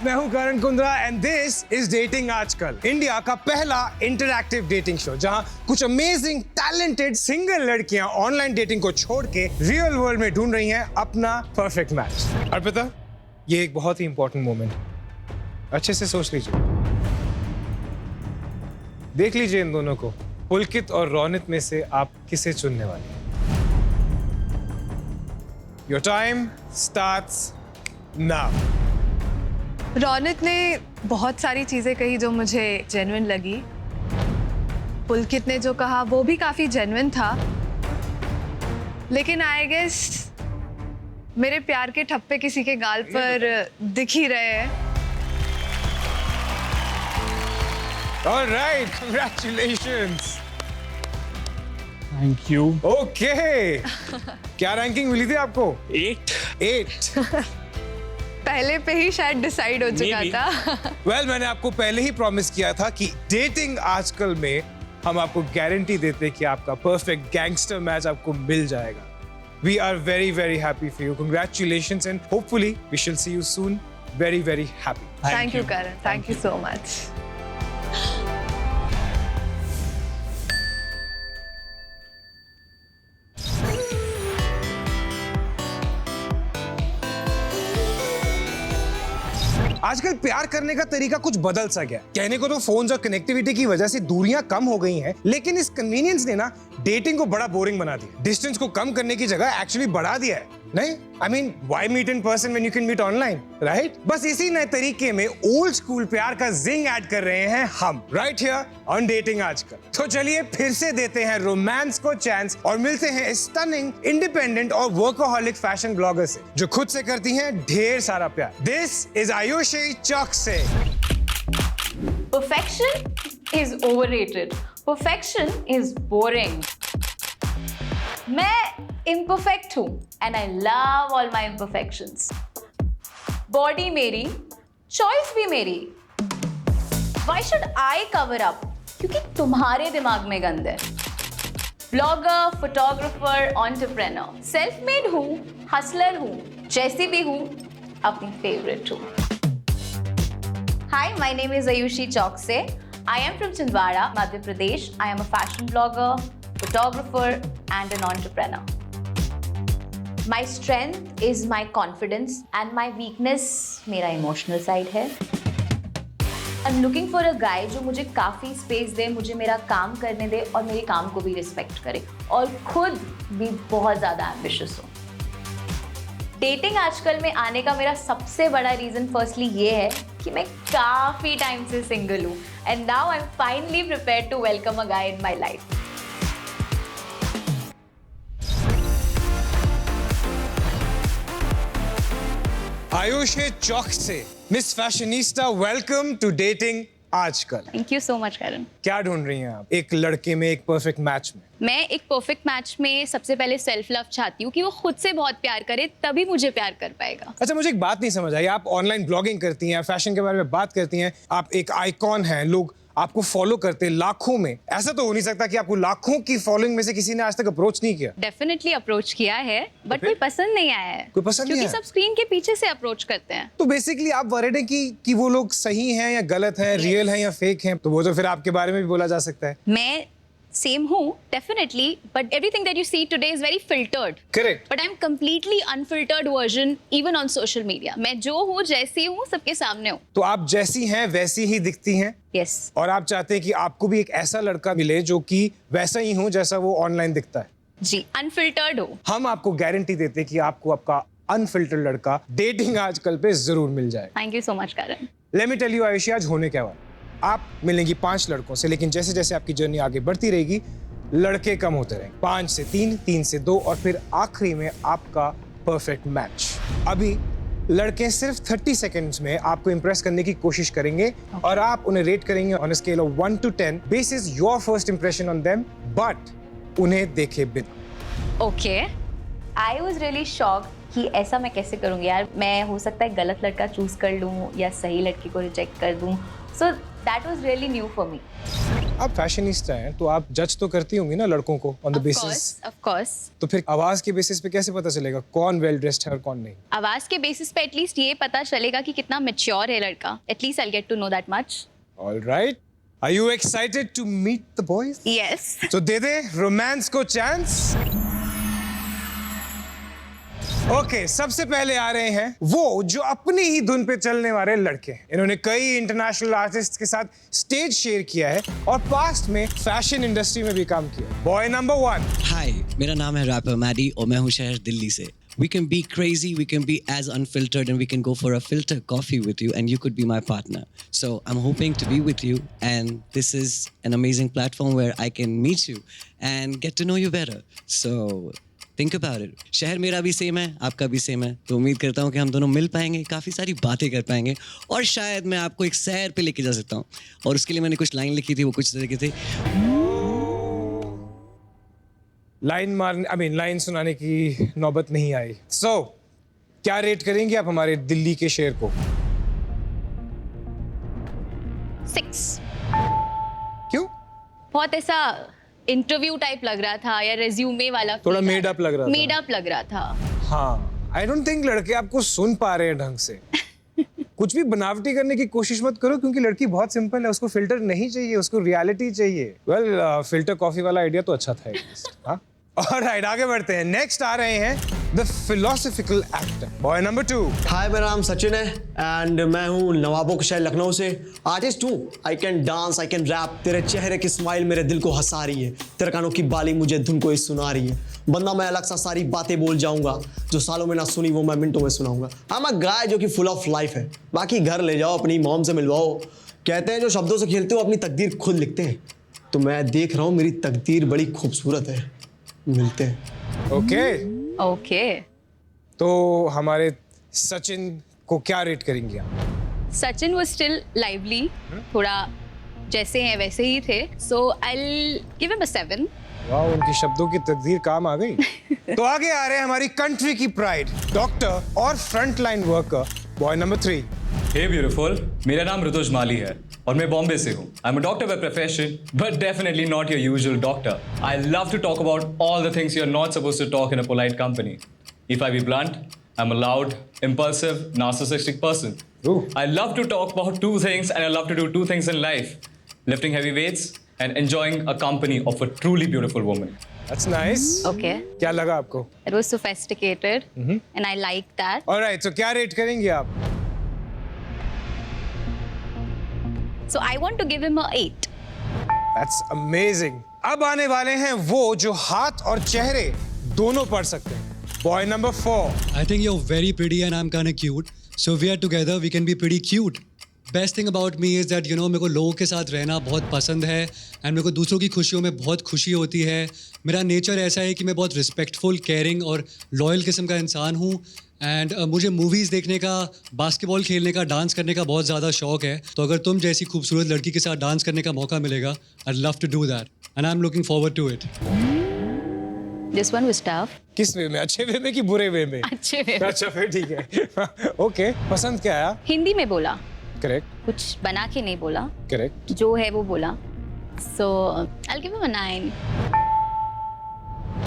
Guys, मैं हूं Karan Kundra and this is dating Aajkal, India का पहला इंटरैक्टिव डेटिंग शो जहां कुछ अमेजिंग टैलेंटेड सिंगल लड़कियां ऑनलाइन डेटिंग को छोड़ के रियल वर्ल्ड में ढूंढ रही हैं अपना परफेक्ट मैच। अर्पिता, ये एक बहुत ही इंपॉर्टेंट मोमेंट है, अच्छे से सोच लीजिए, देख लीजिए इन दोनों को, पुलकित और रौनित में से आप किसे चुनने वाले हैं। Your time starts now. Raunit ने बहुत सारी चीजें कही जो मुझे जेन्युइन लगी। पुलकित ने जो कहा वो भी काफी जेन्युइन था, लेकिन आई गेस मेरे प्यार के ठप्पे किसी के गाल पर दिख ही रहे हैं। All right, congratulations. Thank you. Okay. क्या रैंकिंग मिली थी आपको? 8. पहले पे ही शायद डिसाइड हो चुका Maybe. था। Well, मैंने आपको पहले ही प्रॉमिस किया था कि डेटिंग आजकल में हम आपको गारंटी देते हैं कि आपका परफेक्ट गैंगस्टर मैच आपको मिल जाएगा। We are very, very happy for you. Congratulations and hopefully we shall see you soon. Very, very happy. Thank you Karan, thank you so much. आजकल प्यार करने का तरीका कुछ बदल सा गया। कहने को तो फोन्स और कनेक्टिविटी की वजह से दूरियां कम हो गई हैं, लेकिन इस कन्वीनियंस ने ना डेटिंग को बड़ा बोरिंग बना दिया। डिस्टेंस को कम करने की जगह एक्चुअली बढ़ा दिया है। नहीं, I mean, why meet in person when you can meet online, right? बस इसी नए तरीके में ओल्ड स्कूल प्यार का जिंग ऐड कर रहे हैं हम, right here on dating आजकल। तो चलिए फिर से देते हैं रोमांस को चांस और मिलते हैं स्टनिंग, इंडिपेंडेंट और वर्कोहॉलिक फैशन ब्लॉगर से, जो खुद से करती हैं ढेर सारा प्यार। This is Ayushi Chouksey. Perfection is overrated. Perfection is boring. मैं imperfect हूँ and I love all my imperfections. Body मेरी, choice भी मेरी. Why should I cover up? क्योंकि तुम्हारे दिमाग में गंद है। Blogger, photographer, entrepreneur. Self-made हूँ, hustler हूँ, जैसी भी हूँ, अपनी favorite हूँ। Hi, my name is Ayushi Chokse. I am from Chindwara, Madhya Pradesh. I am a fashion blogger, photographer, and an entrepreneur. My strength is my confidence, and my weakness मेरा emotional side है। I'm looking for a guy जो मुझे काफ़ी space दे, मुझे मेरा काम करने दे और मेरे काम को भी respect करे और खुद भी बहुत ज़्यादा ambitious हो। डेटिंग आजकल में आने का मेरा सबसे बड़ा रीज़न फर्स्टली ये है कि मैं काफ़ी टाइम से सिंगल हूँ and now I am finally prepared to welcome a guy in my life. Ayushi Chouksey, miss fashionista, welcome to dating Aajkal. Thank you so much Karan. क्या ढूंढ रही हैं आप एक लड़के में, एक परफेक्ट मैच में? मैं एक परफेक्ट मैच में सबसे पहले सेल्फ लव चाहती हूँ कि वो खुद से बहुत प्यार करे, तभी मुझे प्यार कर पाएगा। अच्छा, मुझे एक बात नहीं समझ आई, आप ऑनलाइन ब्लॉगिंग करती हैं, फैशन के बारे में बात करती हैं, आप एक आइकॉन हैं, लोग आपको फॉलो करते हैं लाखों में। ऐसा तो हो नहीं सकता कि आपको लाखों की फॉलोइंग में से किसी ने आज तक अप्रोच नहीं किया? डेफिनेटली अप्रोच किया है, बट कोई पसंद नहीं आया है। कोई पसंद नहीं क्योंकि आया? सब स्क्रीन के पीछे से अप्रोच करते हैं। तो बेसिकली आप वरीड हैं कि वो लोग सही हैं या गलत हैं, रियल हैं या फेक हैं, तो वो तो फिर आपके बारे में भी बोला जा सकता है। मैं सेम हूँ definitely, but everything that you see today is very filtered. Correct. But I am completely unfiltered version even on social media. मैं जो हूँ, जैसी हूँ, सबके सामने हूँ। तो आप जैसी हैं वैसी ही दिखती हैं। यस। और आप चाहते हैं कि आपको भी एक ऐसा लड़का मिले जो कि वैसा ही हो जैसा वो ऑनलाइन दिखता है। जी, अनफिल्टर्ड हो। हम आपको गारंटी देते हैं कि आपको आपका अनफिल्टर्ड लड़का डेटिंग आजकल पे जरूर मिल जाए। Thank you so much Karan. Let me tell you Ayushi, आज होने क्या वाला, आप मिलेंगी 5 लड़कों से, लेकिन जैसे जैसे आपकी जर्नी आगे बढ़ती रहेगी लड़के कम होते रहेंगे। 5 से 3, 3 से 2 और फिर आखिरी में आपका परफेक्ट मैच। अभी लड़के सिर्फ 30 सेकंड्स में आपको इंप्रेस करने की कोशिश करेंगे और आप उन्हें रेट करेंगे on a scale of 1 to 10 basis your first impression on them, but उन्हें देखे बिना। Okay, I was really shocked कि ऐसा मैं कैसे करूँगी यार। मैं हो सकता है गलत लड़का चूज कर लूँ या सही लड़की को रिजेक्ट कर दूँ। So that was really new for me. आप फैशनिस्टा हैं तो आप जज तो करती होंगी ना लड़कों को on the basis. Of course. तो फिर आवाज के बेसिस पे कैसे पता चलेगा कौन वेल ड्रेस्ड है और कौन नहीं? आवाज के बेसिस पे एटलीस्ट ये पता चलेगा कि कितना मैच्योर है लड़का। At least I get to know that much. Alright, are you excited to meet the boys? Yes. तो दे दे रोमांस को चांस। ओके, सबसे पहले आ रहे हैं वो जो अपनी ही धुन पे चलने वाले लड़के हैं। इन्होंने कई इंटरनेशनल आर्टिस्ट के साथ स्टेज शेयर किया है और पास्ट में फैशन इंडस्ट्री में भी काम किया। Boy number 1। हाय, मेरा नाम है रैपर मैडी और मैं हूँ शहर दिल्ली से। We can be crazy, we can be as unfiltered, and we can go for a filter coffee with you, and you could be my partner. So I'm hoping to be with you, and this is an amazing platform where I can meet you and get to know you better. So think about it. शहर मेरा भी same है, आपका भी same है, तो उम्मीद करता हूँ कि हम दोनों मिल पाएंगे, काफ़ी सारी बातें कर पाएंगे और शायद मैं आपको एक सैर पे लेके जा सकता हूँ। और उसके लिए मैंने कुछ लाइन लिखी थी, वो कुछ तरीके थे। लाइन सुनाने की नौबत नहीं आई। So, क्या रेट करेंगे आप हमारे दिल्ली के शेर को? 6। क्यों? बहुत ऐसा इंटरव्यू टाइप लग रहा था या रेज्यूमे वाला। थोड़ा मेड अप लग रहा था। मेड अप लग रहा था। हाँ, आई डोंट थिंक लड़के आपको सुन पा रहे हैं ढंग से। कुछ भी बनावटी करने की कोशिश मत करो क्योंकि लड़की बहुत सिंपल है, उसको फिल्टर नहीं चाहिए, उसको रियलिटी चाहिए। वेल, फिल्टर कॉफी वाला आइडिया तो अच्छा था एटलीस्ट। हाँ, ऑलराइट, आगे बढ़ते हैं। नेक्स्ट आ रहे हैं the philosophical actor, boy number 2। हाय, मेरा नाम सचिन है एंड मैं हूँ नवाबों के शहर लखनऊ से। आर्टिस्ट हूँ, I can dance, I can rap. तेरे चेहरे की स्माइल मेरे दिल को हंसा रही है, तेरे कानों की बाली मुझे धुन को ही सुना रही है। बंदा मैं अलग सा सारी बातें बोल जाऊंगा जो सालों में ना सुनी वो मैं मिनटों में सुनाऊंगा। I'm a guy जो कि फुल ऑफ लाइफ है। बाकी घर ले जाओ, अपनी मॉम से मिलवाओ। कहते हैं जो शब्दों से खेलते हो अपनी तकदीर खुद लिखते हैं, तो मैं देख रहा हूँ मेरी तकदीर बड़ी खूबसूरत है। मिलते हैं। ओके। तो हमारे सचिन को क्या रेट करेंगे आप? सचिन was still lively, थोड़ा जैसे हैं वैसे ही थे। So I'll give him a 7. वाह, उनकी शब्दों की तकदीर काम आ गई। तो आगे आ रहे हैं हमारी कंट्री की प्राइड, डॉक्टर और front line worker, boy number 3। Hey beautiful, मेरा नाम ऋतुज माली है और मैं बॉम्बे से हूँ। I am a doctor by profession but definitely not your usual doctor. I love to talk about all the things you are not supposed to talk in a polite company. If I be blunt, I am a loud, impulsive, narcissistic person. Ooh. I love to talk about two things and I love to do two things in life: lifting heavy weights and enjoying a company of a truly beautiful woman. That's nice. Okay. क्या लगा आपको? It was sophisticated and I liked that. Alright, so क्या rate करेंगे आप? So I want to give him a 8. That's amazing. अब आने वाले हैं वो जो हाथ और चेहरे दोनों पढ़ सकते हैं, boy number 4। I think you're very pretty and I'm kind of cute. So if we are together, we can be pretty cute. Best thing about me is that मेरे को लोगों के साथ रहना बहुत पसंद है एंड मेरे को दूसरों की खुशियों में बहुत खुशी होती है। मेरा नेचर ऐसा है कि मैं बहुत रिस्पेक्टफुल, केयरिंग और लॉयल किस्म का इंसान हूँ एंड मुझे मूवीज़ देखने का, बास्केटबॉल खेलने का, डांस करने का बहुत ज़्यादा शौक है। तो अगर तुम जैसी खूबसूरत लड़की के साथ डांस करने का मौका मिलेगा, I'd love to do that and I'm looking forward to it. This one was tough. किस वे में? अच्छे वे में कि बुरे वे में? अच्छे वे। अच्छा, फिर ठीक है। ओके, पसंद क्या आया? हिंदी में बोला, करेक्ट, कुछ बना के नहीं बोला, करेक्ट। जो है वो बोला। So I'll give him a 9.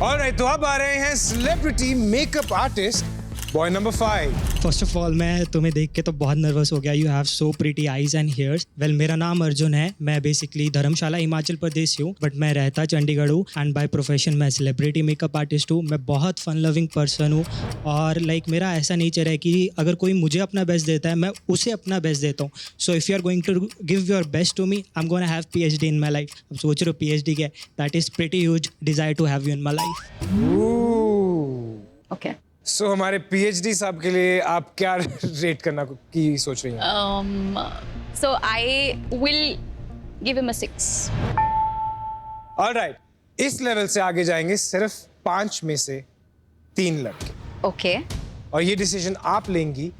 Alright, तो अब आ रहे हैं celebrity makeup artist, boy number 5। First of all मैं तुम्हें देख के तो बहुत नर्वस हो गया। You have so pretty eyes and hairs. Well, मेरा नाम अर्जुन है। मैं बेसिकली धर्मशाला हिमाचल प्रदेश से हूँ बट मैं रहता चंडीगढ़ हूँ एंड बाय प्रोफेशन मैं सेलिब्रिटी मेकअप आर्टिस्ट हूँ। मैं बहुत फन लविंग पर्सन हूँ और मेरा ऐसा नेचर है कि अगर कोई मुझे अपना बेस्ट देता है मैं उसे अपना बेस्ट देता हूँ। So if you are going to give your best to me, I am gonna have PhD in my life. अब सोच रहे हो PhD क्या है? That is pretty huge desire to have you in my life. Okay. So हमारे PhD साहब के लिए आप क्या रेट करना की सोच रही हैं? So I will give him a 6. Alright, इस लेवल से आगे जाएंगे सिर्फ 5 में से 3 लड़के Okay. और ये डिसीजन आप लेंगी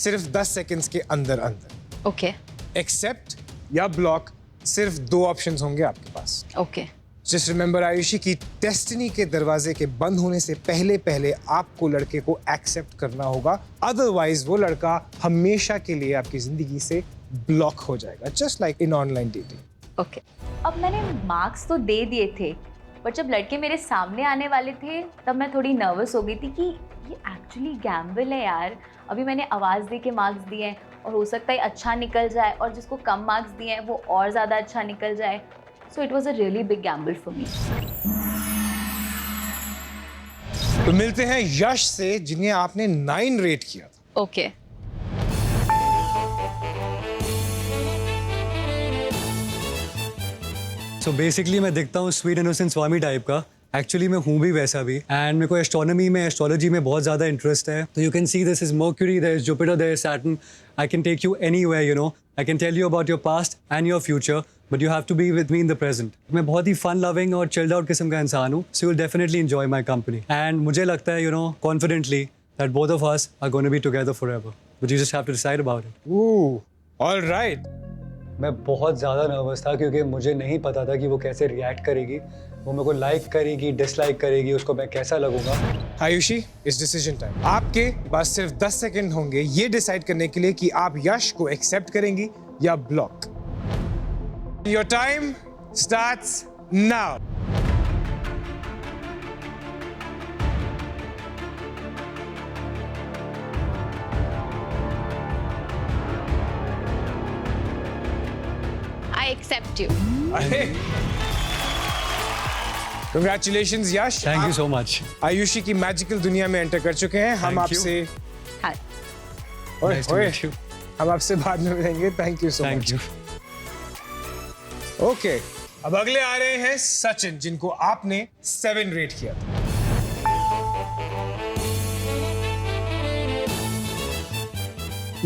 सिर्फ 10 सेकंड्स के अंदर अंदर। Okay. एक्सेप्ट या ब्लॉक, सिर्फ 2 ऑप्शंस होंगे आपके पास। Okay. जस्ट रिमेंबर आयुषी की डेस्टिनी के दरवाजे के बंद होने से पहले पहले आपको लड़के को एक्सेप्ट करना होगा, अदरवाइज वो लड़का हमेशा के लिए आपकी जिंदगी से ब्लॉक हो जाएगा, just like in online dating. Okay अब मैंने मार्क्स तो दे दिए थे, बट जब लड़के मेरे सामने आने वाले थे तब मैं थोड़ी नर्वस हो गई थी कि ये एक्चुअली गैम्बल है यार। अभी मैंने आवाज़ दे के मार्क्स दिए हैं और हो सकता है अच्छा निकल जाए, और जिसको कम मार्क्स दिए हैं वो और ज़्यादा अच्छा निकल जाए। So it was a really big Gamble for me. तो मिलते हैं यश से, जिन्हें आपने 9 रेट किया था। ओके सो बेसिकली मैं दिखता हूँ स्वीट इनोसेंट स्वामी टाइप का। एक्चुअली मैं हूँ भी वैसा भी, एंड मेरे को एस्ट्रोनॉमी में, एस्ट्रोलॉजी में बहुत ज़्यादा इंटरेस्ट है। तो you can see this is Mercury, there is Jupiter, there is Saturn. I can take you anywhere, you know. I can tell you about your past and your future, but you have to be with me in the present. मैं बहुत ही fun loving और chilled out किस्म का इंसान हूँ, so you will definitely enjoy my company. And मुझे लगता है, you know, confidently that both of us are gonna be together forever, but you just have to decide about it. All right. मैं बहुत ज़्यादा नर्वस था क्योंकि मुझे नहीं पता था कि वो कैसे रिएक्ट करेगी, वो मेरे को लाइक करेगी, डिसलाइक करेगी, उसको मैं कैसा लगूंगा। आयुषी, इस डिसीजन टाइम आपके पास सिर्फ 10 सेकंड होंगे ये डिसाइड करने के लिए कि आप यश को एक्सेप्ट करेंगी या block. Your time starts now. I accept you. अरे congratulations Yash, thank you so much. Ayushi की मैजिकल दुनिया में एंटर कर चुके हैं। हम Thank you. आपसे हाँ, ओए, Nice to ओए, meet you. हम आपसे बाद में मिलेंगे। Thank you so thank much. You. Okay, अब अगले आ रहे हैं सचिन, जिनको आपने 7 रेट किया था।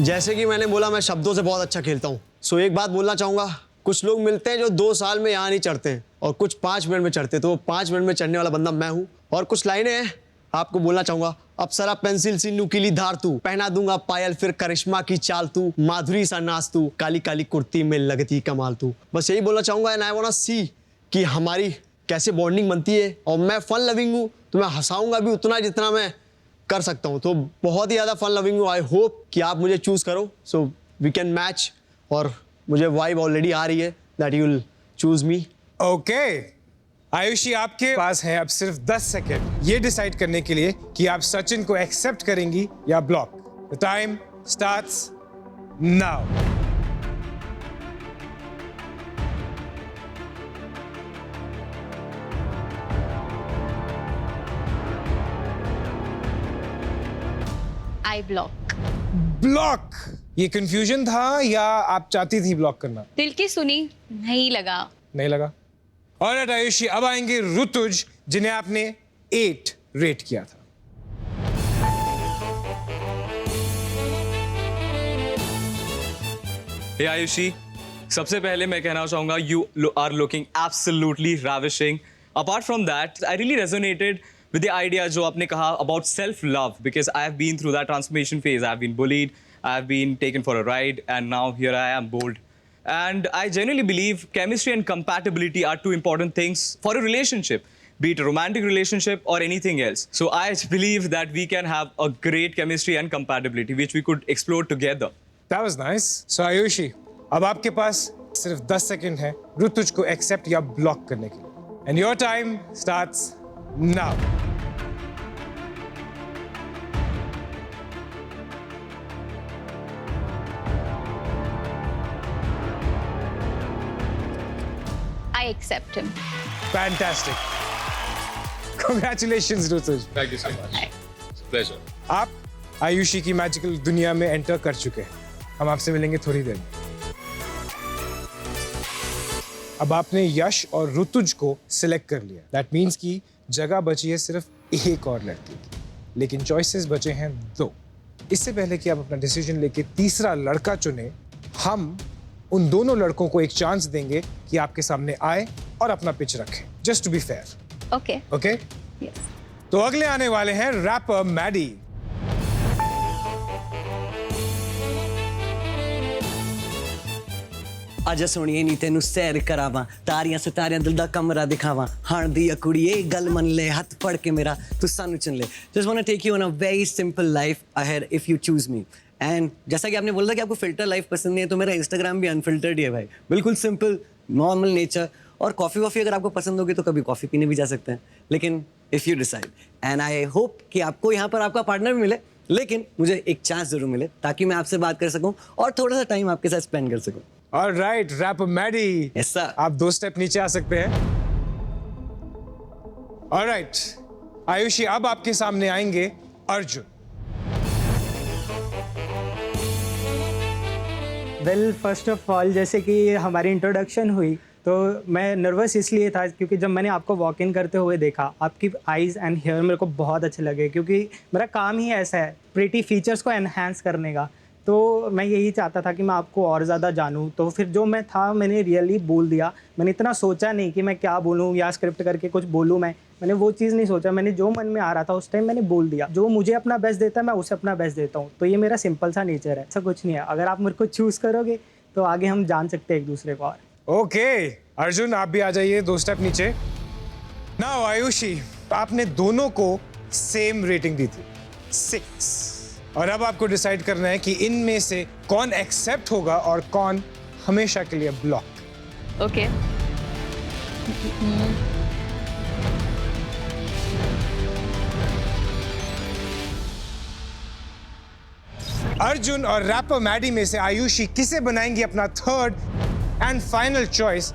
जैसे कि मैंने बोला, मैं शब्दों से बहुत अच्छा खेलता हूँ। सो एक बात बोलना चाहूँगा, कुछ लोग मिलते हैं जो 2 साल में यहाँ नहीं चढ़ते हैं और कुछ 5 मिनट में चढ़ते, तो वो 5 मिनट में चढ़ने वाला बंदा मैं हूँ। और कुछ लाइनें हैं आपको बोलना चाहूँगा। अप्सरा पेंसिल सी नुकीली धार तू, पहना दूंगा पायल फिर करिश्मा की चाल तू, माधुरी सा नाच तू, काली काली कुर्ती में लगती कमाल तू। बस यही बोलना चाहूँगा। एंड आई वांट टू सी कि हमारी कैसे बॉन्डिंग बनती है। और मैं फन लविंग हूँ, तो मैं हंसाऊंगा भी उतना जितना मैं कर सकता हूँ। तो बहुत ही ज़्यादा फन लविंग हूँ। आई होप कि आप मुझे चूज़ करो, सो वी कैन मैच। और मुझे वाइब ऑलरेडी आ रही है that you will choose me. Okay Ayushi, आपके पास है अब सिर्फ 10 सेकेंड ये डिसाइड करने के लिए कि आप सचिन को एक्सेप्ट करेंगी या block. The time starts now. I block. Block, ये कंफ्यूजन था या आप चाहती थी ब्लॉक करना? दिल की सुनी, नहीं लगा। नहीं लगा। और आयुषी, अब आएंगे ऋतुज, जिन्हें आपने 8 रेट किया था। हे आयुषी, सबसे पहले मैं कहना चाहूंगा you are looking absolutely ravishing. Apart from that, I really resonated with the idea जो आपने कहा about self love, because I have been through that transformation phase. I have been bullied, I have been taken for a ride, and now here I am bold. And I genuinely believe chemistry and compatibility are 2 important things for a relationship, be it a romantic relationship or anything else. So I believe that we can have a great chemistry and compatibility which we could explore together. That was nice. So Ayushi, अब आपके पास सिर्फ 10 second है ऋतुज को accept या block करने के लिए। And your time starts now. I accept him. Fantastic. Congratulations, Rituj. Thank you so much. It's a pleasure. आप आयुषी की मैजिकल दुनिया में एंटर कर चुके हैं। हम आपसे मिलेंगे थोड़ी देर में। अब आपने यश और ऋतुज को सिलेक्ट कर लिया। दैट मीन्स कि जगह बची है सिर्फ एक और लड़की की, लेकिन चॉइसेस बचे हैं 2। इससे पहले कि आप अपना डिसीजन लेके तीसरा लड़का चुने, हम उन दोनों लड़कों को एक चांस देंगे कि आपके सामने आए और अपना पिच रखें, just to be fair. Okay. Okay? Yes. तो अगले आने वाले हैं रैपर मैडी। आजा सोनिए नी तेनू सैर करावां, तारियां सितारियां दिल दा कमरा दिखावां, हाण दी कुड़िए गल मन ले, हाथ फड़ के मेरा तू सानू चुन ले। Just want to take you on a very simple life ahead if you choose me. And जैसा कि आपने बोला था कि आपको फिल्टर लाइफ पसंद नहीं है, तो मेरा इंस्टाग्राम भी अनफिल्टर्ड ही है भाई। बिल्कुल सिंपल, नॉर्मल नेचर। और कॉफ़ी वॉफ़ी अगर आपको पसंद होगी तो कभी कॉफ़ी पीने भी जा सकते हैं, लेकिन if you decide, and I hope कि आपको यहाँ पर आपका पार्टनर भी मिले, लेकिन मुझे एक चांस जरूर मिले ताकि मैं आपसे बात कर सकूं और थोड़ा सा टाइम आपके साथ स्पेंड कर सकूं। Alright rapper Maddy, Yes, sir. आप 2 स्टेप नीचे आ सकते हैं। ऑलराइट आयुषी, अब आपके सामने आएंगे Arjun. Well first of all, जैसे कि हमारी इंट्रोडक्शन हुई तो मैं नर्वस इसलिए था क्योंकि जब मैंने आपको वॉक इन करते हुए देखा, आपकी आइज़ एंड हेयर मेरे को बहुत अच्छे लगे, क्योंकि मेरा काम ही ऐसा है प्रीटी फीचर्स को एनहांस करने का। तो मैं यही चाहता था कि मैं आपको और ज़्यादा जानूं। तो फिर जो मैं था मैंने रियली बोल दिया। मैंने इतना सोचा नहीं कि मैं क्या बोलूं या स्क्रिप्ट करके कुछ बोलूं। मैंने वो चीज़ नहीं सोचा, मैंने जो मन में आ रहा था उस टाइम मैंने बोल दिया। जो मुझे अपना बेस्ट देता है मैं उसे अपना बेस्ट देता हूँ। तो ये मेरा सिंपल सा नेचर है, ऐसा कुछ नहीं है। अगर आप मेरे को चूज़ करोगे तो आगे हम जान सकते हैं एक दूसरे को और। ओके अर्जुन, आप भी आ जाइए 2 स्टेप नीचे। नाउ आयुषी, आपने दोनों को सेम रेटिंग दी थी 6, और अब आपको डिसाइड करना है कि इनमें से कौन एक्सेप्ट होगा और कौन हमेशा के लिए ब्लॉक। ओके अर्जुन और रैपर मैडी में से आयुषी किसे बनाएंगी अपना 3rd एंड फाइनल चॉइस,